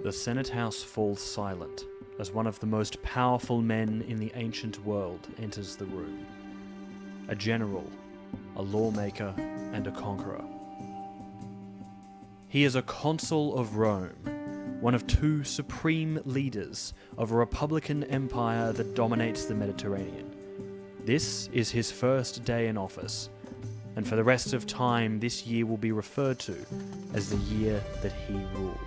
The Senate House falls silent as one of the most powerful men in the ancient world enters the room. A general, a lawmaker, and a conqueror. He is a consul of Rome, one of two supreme leaders of a republican empire that dominates the Mediterranean. This is his first day in office, and for the rest of time this year will be referred to as the year that he ruled.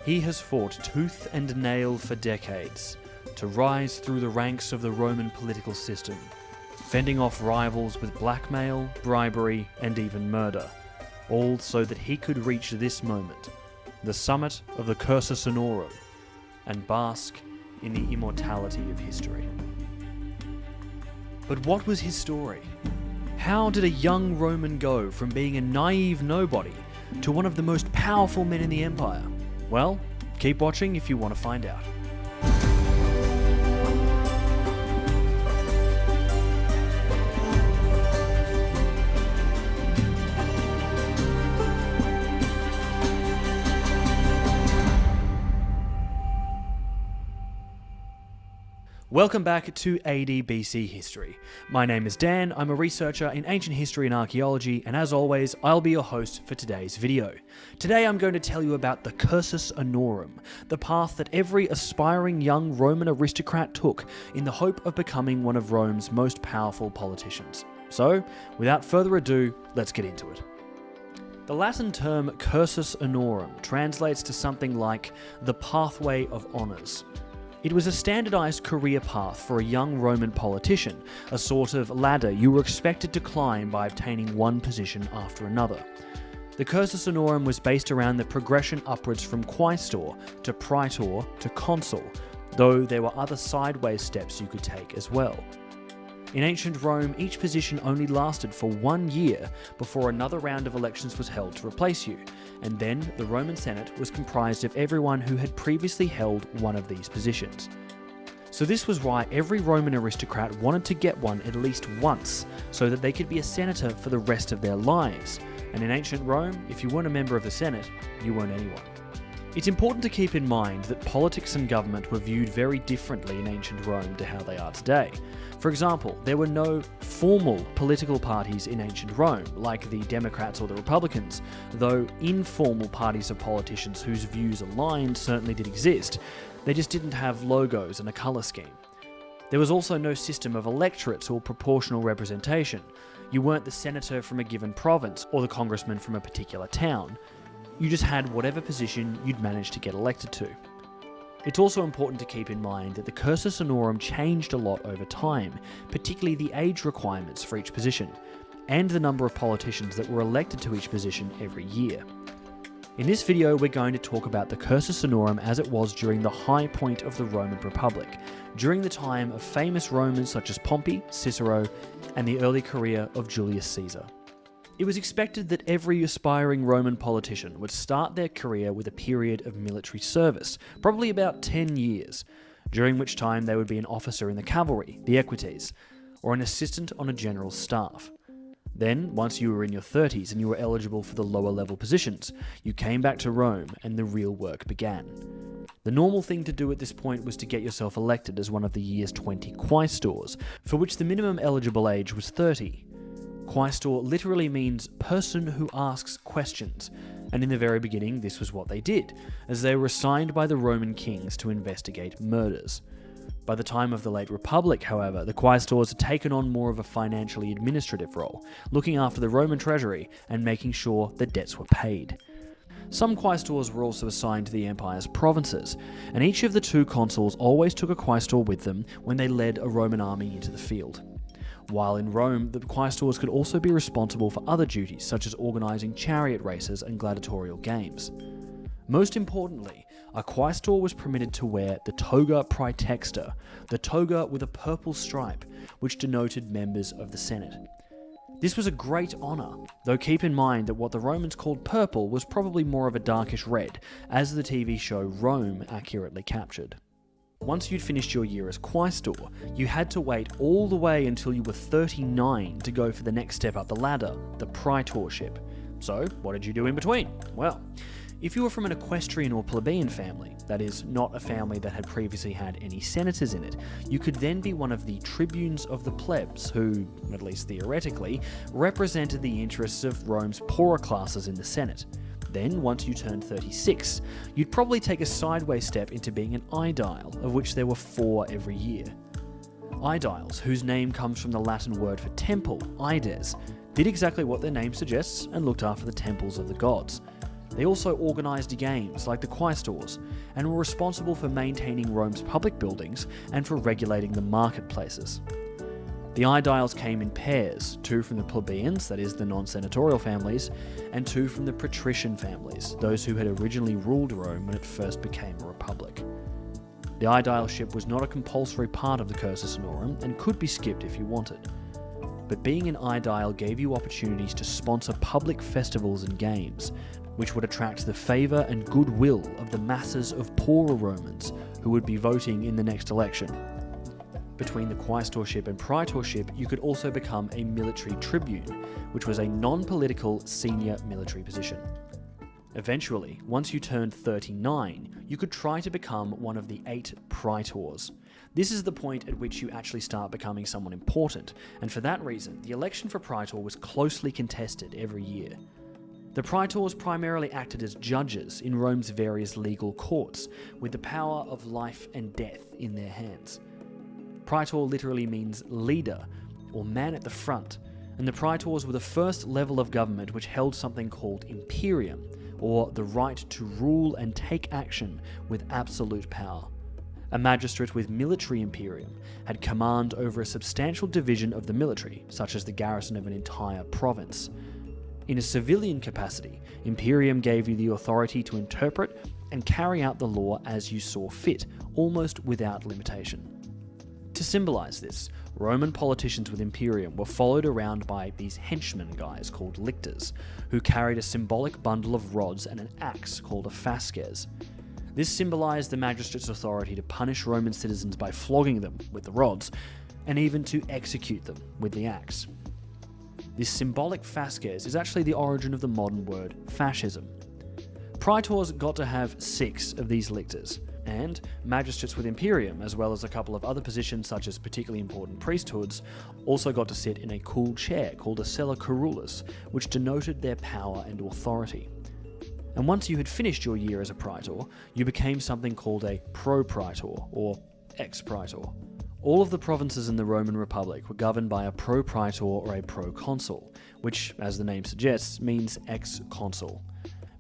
He has fought tooth and nail for decades to rise through the ranks of the Roman political system, fending off rivals with blackmail, bribery, and even murder, all so that he could reach this moment, the summit of the Cursus Honorum, and bask in the immortality of history. But what was his story? How did a young Roman go from being a naive nobody to one of the most powerful men in the empire? Well, keep watching if you want to find out. Welcome back to AD BC History. My name is Dan, I'm a researcher in ancient history and archaeology, and as always, I'll be your host for today's video. Today I'm going to tell you about the Cursus Honorum, the path that every aspiring young Roman aristocrat took in the hope of becoming one of Rome's most powerful politicians. So, without further ado, let's get into it. The Latin term Cursus Honorum translates to something like the pathway of honours. It was a standardised career path for a young Roman politician, a sort of ladder you were expected to climb by obtaining one position after another. The Cursus Honorum was based around the progression upwards from Quaestor to Praetor to Consul, though there were other sideways steps you could take as well. In ancient Rome, each position only lasted for 1 year before another round of elections was held to replace you, and then the Roman Senate was comprised of everyone who had previously held one of these positions. So this was why every Roman aristocrat wanted to get one at least once, so that they could be a senator for the rest of their lives. And in ancient Rome, if you weren't a member of the Senate, you weren't anyone. It's important to keep in mind that politics and government were viewed very differently in ancient Rome to how they are today. For example, there were no formal political parties in ancient Rome, like the Democrats or the Republicans, though informal parties of politicians whose views aligned certainly did exist. They just didn't have logos and a colour scheme. There was also no system of electorates or proportional representation. You weren't the senator from a given province or the congressman from a particular town. You just had whatever position you'd managed to get elected to. It's also important to keep in mind that the Cursus Honorum changed a lot over time, particularly the age requirements for each position, and the number of politicians that were elected to each position every year. In this video, we're going to talk about the Cursus Honorum as it was during the high point of the Roman Republic, during the time of famous Romans such as Pompey, Cicero, and the early career of Julius Caesar. It was expected that every aspiring Roman politician would start their career with a period of military service, probably about 10 years, during which time they would be an officer in the cavalry, the equites, or an assistant on a general's staff. Then, once you were in your 30s and you were eligible for the lower level positions, you came back to Rome and the real work began. The normal thing to do at this point was to get yourself elected as one of the year's 20 Quaestors, for which the minimum eligible age was 30. Quaestor literally means person who asks questions, and in the very beginning this was what they did, as they were assigned by the Roman kings to investigate murders. By the time of the late Republic, however, the Quaestors had taken on more of a financially administrative role, looking after the Roman treasury and making sure that debts were paid. Some Quaestors were also assigned to the empire's provinces, and each of the two consuls always took a Quaestor with them when they led a Roman army into the field. While in Rome, the Quaestors could also be responsible for other duties such as organising chariot races and gladiatorial games. Most importantly, a Quaestor was permitted to wear the toga praetexta, the toga with a purple stripe, which denoted members of the Senate. This was a great honour, though keep in mind that what the Romans called purple was probably more of a darkish red, as the TV show Rome accurately captured. Once you'd finished your year as Quaestor, you had to wait all the way until you were 39 to go for the next step up the ladder, the Praetorship. So, what did you do in between? Well, If you were from an equestrian or plebeian family, that is, not a family that had previously had any senators in it, you could then be one of the tribunes of the plebs who, at least theoretically, represented the interests of Rome's poorer classes in the Senate. Then, once you turned 36, you'd probably take a sideways step into being an Aedile, of which there were 4 every year. Aediles, whose name comes from the Latin word for temple, Ides, did exactly what their name suggests and looked after the temples of the gods. They also organised games like the Quaestors, and were responsible for maintaining Rome's public buildings and for regulating the marketplaces. The Aediles came in pairs, 2 from the plebeians, that is the non-senatorial families, and 2 from the patrician families, those who had originally ruled Rome when it first became a republic. The Aedileship was not a compulsory part of the Cursus Honorum and could be skipped if you wanted. But being an Aedile gave you opportunities to sponsor public festivals and games, which would attract the favour and goodwill of the masses of poorer Romans who would be voting in the next election. Between the Quaestorship and Praetorship, you could also become a military tribune, which was a non-political senior military position. Eventually, once you turned 39, you could try to become one of the 8 Praetors. This is the point at which you actually start becoming someone important, and for that reason, the election for Praetor was closely contested every year. The Praetors primarily acted as judges in Rome's various legal courts, with the power of life and death in their hands. Praetor literally means leader, or man at the front, and the Praetors were the first level of government which held something called imperium, or the right to rule and take action with absolute power. A magistrate with military imperium had command over a substantial division of the military, such as the garrison of an entire province. In a civilian capacity, imperium gave you the authority to interpret and carry out the law as you saw fit, almost without limitation. To symbolise this, Roman politicians with imperium were followed around by these henchmen guys called lictors, who carried a symbolic bundle of rods and an axe called a fasces. This symbolised the magistrate's authority to punish Roman citizens by flogging them with the rods, and even to execute them with the axe. This symbolic fasces is actually the origin of the modern word fascism. Praetors got to have 6 of these lictors, and magistrates with imperium, as well as a couple of other positions such as particularly important priesthoods, also got to sit in a cool chair called a cella curulus, which denoted their power and authority. And once you had finished your year as a praetor, you became something called a pro-praetor, or ex-praetor. All of the provinces in the Roman Republic were governed by a pro-praetor or a pro-consul, which, as the name suggests, means ex-consul.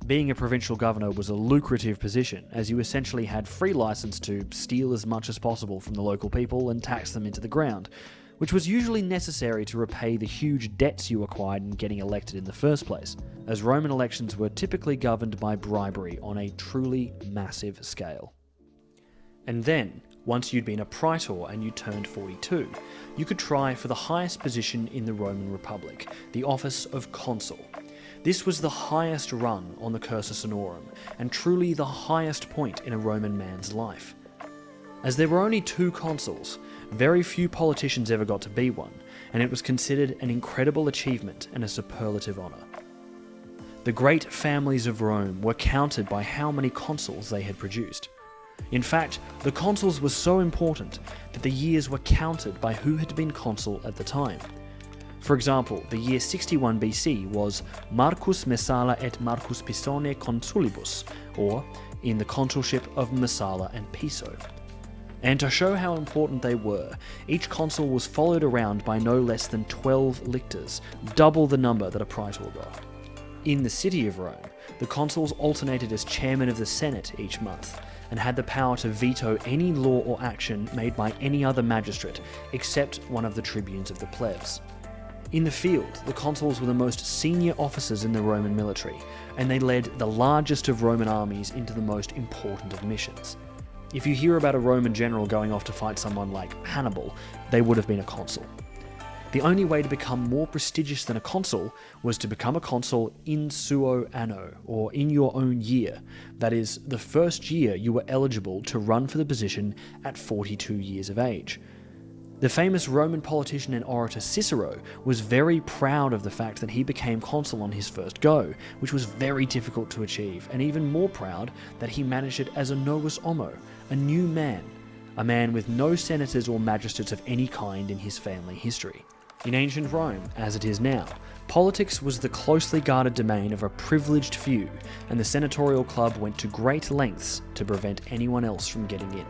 Being a provincial governor was a lucrative position, as you essentially had free license to steal as much as possible from the local people and tax them into the ground, which was usually necessary to repay the huge debts you acquired in getting elected in the first place, as Roman elections were typically governed by bribery on a truly massive scale. And then, once you'd been a praetor and you turned 42, you could try for the highest position in the Roman Republic, the office of consul. This was the highest rung on the Cursus Honorum, and truly the highest point in a Roman man's life. As there were only 2 consuls, very few politicians ever got to be one, and it was considered an incredible achievement and a superlative honour. The great families of Rome were counted by how many consuls they had produced. In fact, the consuls were so important that the years were counted by who had been consul at the time. For example, the year 61 BC was Marcus Messala et Marcus Pisone consulibus, or in the consulship of Messala and Piso. And to show how important they were, each consul was followed around by no less than 12 lictors, double the number that a praetor got. In the city of Rome, the consuls alternated as chairman of the Senate each month, and had the power to veto any law or action made by any other magistrate, except one of the tribunes of the plebs. In the field, the consuls were the most senior officers in the Roman military, and they led the largest of Roman armies into the most important of missions. If you hear about a Roman general going off to fight someone like Hannibal, they would have been a consul. The only way to become more prestigious than a consul was to become a consul in suo anno, or in your own year. That is, the first year you were eligible to run for the position at 42 years of age. The famous Roman politician and orator Cicero was very proud of the fact that he became consul on his first go, which was very difficult to achieve, and even more proud that he managed it as a novus homo, a new man, a man with no senators or magistrates of any kind in his family history. In ancient Rome, as it is now, politics was the closely guarded domain of a privileged few, and the senatorial club went to great lengths to prevent anyone else from getting in.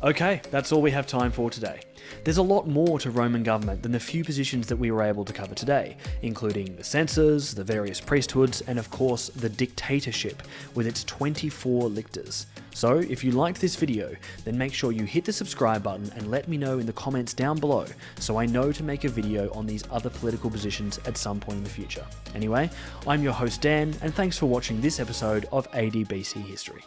Okay, that's all we have time for today. There's a lot more to Roman government than the few positions that we were able to cover today, including the censors, the various priesthoods, and of course the dictatorship with its 24 lictors. So if you liked this video, then make sure you hit the subscribe button and let me know in the comments down below so I know to make a video on these other political positions at some point in the future. Anyway, I'm your host Dan, and thanks for watching this episode of AD BC History.